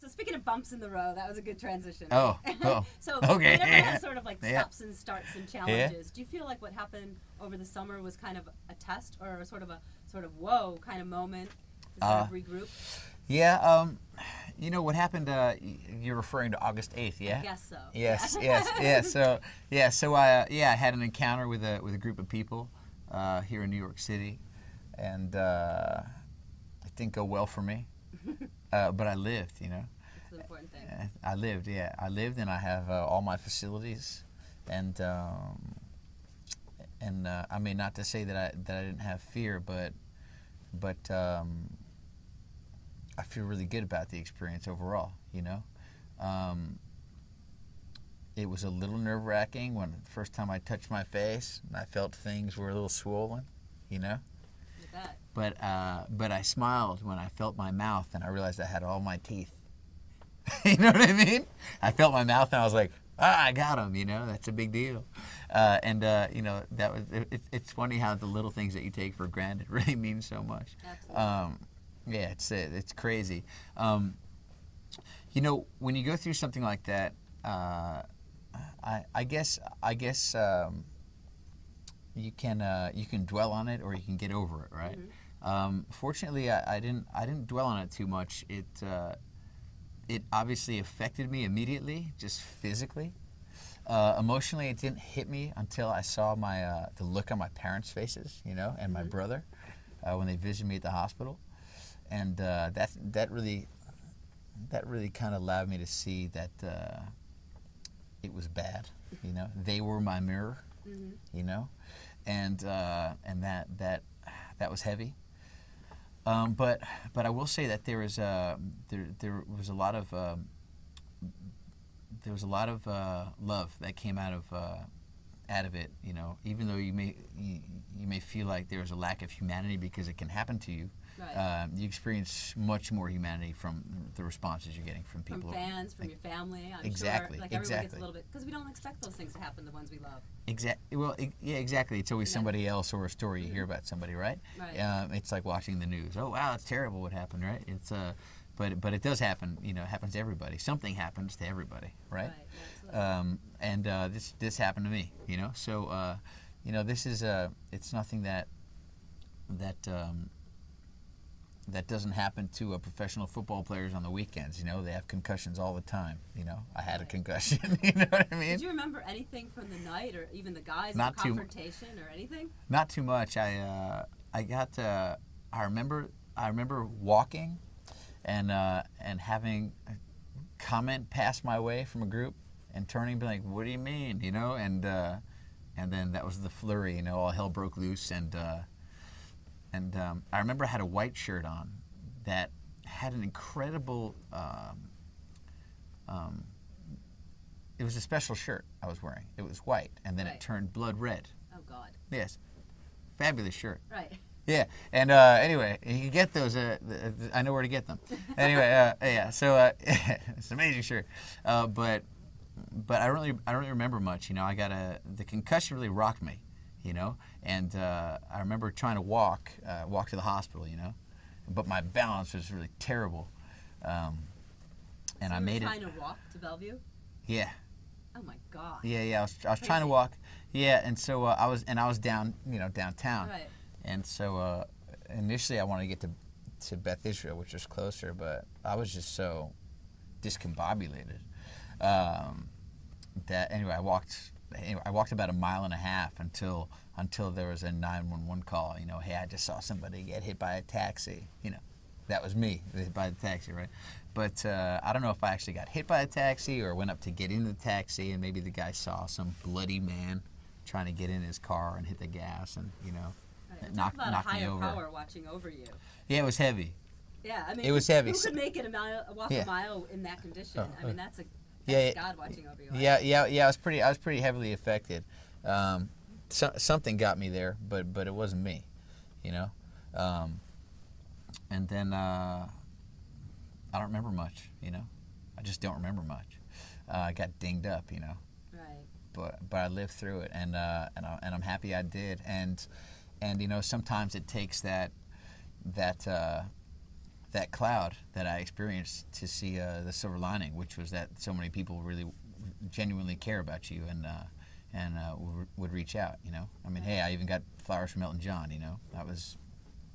speaking of bumps in the road, that was a good transition. Oh. So Okay. whenever it has sort of like stops and starts and challenges, do you feel like what happened over the summer was kind of a test or sort of whoa kind of moment to sort of regroup? Yeah. You know what happened? You're referring to August 8th, yeah? I guess so. Yes. Yeah. So I had an encounter with a group of people here in New York City, and it didn't go well for me. But I lived, you know. That's the important thing. I lived, yeah. I lived, and I have all my facilities, and I mean, not to say that I didn't have fear, but I feel really good about the experience overall, you know. It was a little nerve-wracking when the first time I touched my face and I felt things were a little swollen, you know. But I smiled when I felt my mouth and I realized I had all my teeth. You know what I mean? I felt my mouth and I was like, I got them, you know. That's a big deal. You know, that was. It's funny how the little things that you take for granted really mean so much. Absolutely. Yeah, it's crazy. You know, when you go through something like that, I guess you can dwell on it or you can get over it, right? Mm-hmm. Fortunately, I didn't dwell on it too much. It obviously affected me immediately, just physically. Emotionally, it didn't hit me until I saw the look on my parents' faces, you know, and my brother when they visited me at the hospital. And that really kind of allowed me to see that it was bad, you know. They were my mirror, you know, and that was heavy. But I will say that there was a lot of love that came out of it, you know. Even though you may feel like there was a lack of humanity because it can happen to you. Right. You experience much more humanity from the responses you're getting from people. From fans, from your family, I'm exactly, sure. Like everyone gets a little bit, because we don't expect those things to happen, the ones we love. Exactly. Well, yeah, exactly. It's always somebody else or a story you hear about somebody, right? Right. It's like watching the news. Oh, wow, it's terrible what happened, right? It's but it does happen. You know, it happens to everybody. Something happens to everybody, right? Absolutely. This happened to me, you know. So, you know, this is it's nothing that doesn't happen to professional football players on the weekends. You know, they have concussions all the time. You know, I had a concussion. You know what I mean? Did you remember anything from the night, or even the guys, or confrontation, or anything? Not too much. I remember walking, and having a comment pass my way from a group, and turning and being like, "What do you mean?" You know, and then that was the flurry. You know, all hell broke loose, and I remember I had a white shirt on that had an incredible, it was a special shirt I was wearing. It was white, and then it turned blood red. Oh, God. Yes. Fabulous shirt. Right. Yeah, and anyway, you can get those. I know where to get them. Anyway, yeah, so it's an amazing shirt. But I don't really remember much. You know, the concussion really rocked me. You know, and I remember trying to walk to the hospital, you know, but my balance was really terrible. And so I made it. Trying to walk to Bellevue? Yeah. Oh my God. Yeah. I was trying to walk. Yeah, and so I was down, you know, downtown. Right. And so initially I wanted to get to Beth Israel, which was closer, but I was just so discombobulated that anyway I walked about a mile and a half until there was a 911 call. You know, hey, I just saw somebody get hit by a taxi. You know, that was me, hit by the taxi, right? But I don't know if I actually got hit by a taxi or went up to get into the taxi, and maybe the guy saw some bloody man trying to get in his car and hit the gas, and you know, knocked me over. Talk about a higher power watching over you. Yeah, it was heavy. Yeah, I mean, it was heavy. Who could make it walk a mile in that condition? I mean, that's God watching over you. Yeah. I was pretty heavily affected. Something got me there, but it wasn't me, you know. And then I don't remember much, you know. I just don't remember much. I got dinged up, you know. Right. But I lived through it, and I'm happy I did. And you know, sometimes it takes that that cloud that I experienced to see the silver lining, which was that so many people really genuinely care about you and would reach out. You know, I mean, hey, I even got flowers from Elton John. You know,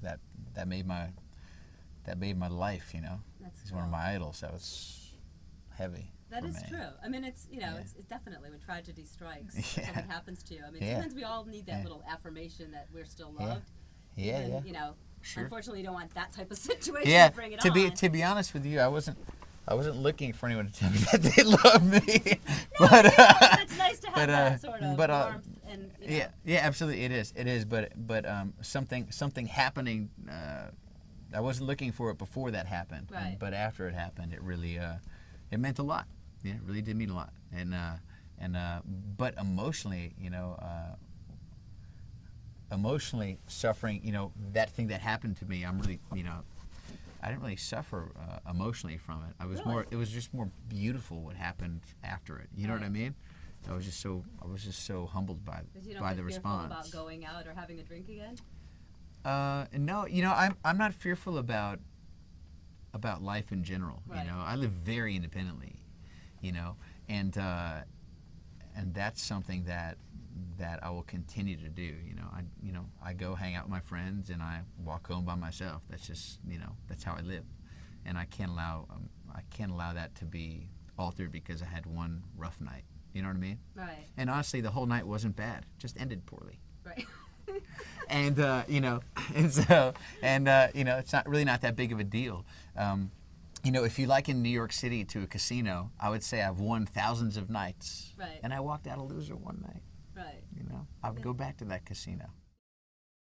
that made my life. You know, he's one of my idols. That was heavy. That is true. I mean, it's it's definitely when tragedy strikes, something happens to you. I mean, sometimes we all need that little affirmation that we're still loved. You know, unfortunately, you don't want that type of situation to bring it on. To be honest with you, I wasn't looking for anyone to tell me that they love me. No, but it's nice to have that sort of warmth and. Yeah, absolutely, it is. But something happening. I wasn't looking for it before that happened, but after it happened, it really it meant a lot. Yeah, it really did mean a lot. But emotionally, emotionally suffering, that thing that happened to me, I'm really, I didn't really suffer emotionally from it. I was it was just more beautiful what happened after it. You know what I mean? I was just so humbled by the response. About going out or having a drink again? No, I'm not fearful about life in general. Right. I live very independently, and that's something that I will continue to do. I go hang out with my friends and I walk home by myself. That's just that's how I live, and I can't allow that to be altered because I had one rough night. You know what I mean? Right. And honestly, the whole night wasn't bad. It just ended poorly. Right. And it's not that big of a deal. If you liken New York City to a casino, I would say I've won thousands of nights. Right. And I walked out a loser one night. Right. I would go back to that casino.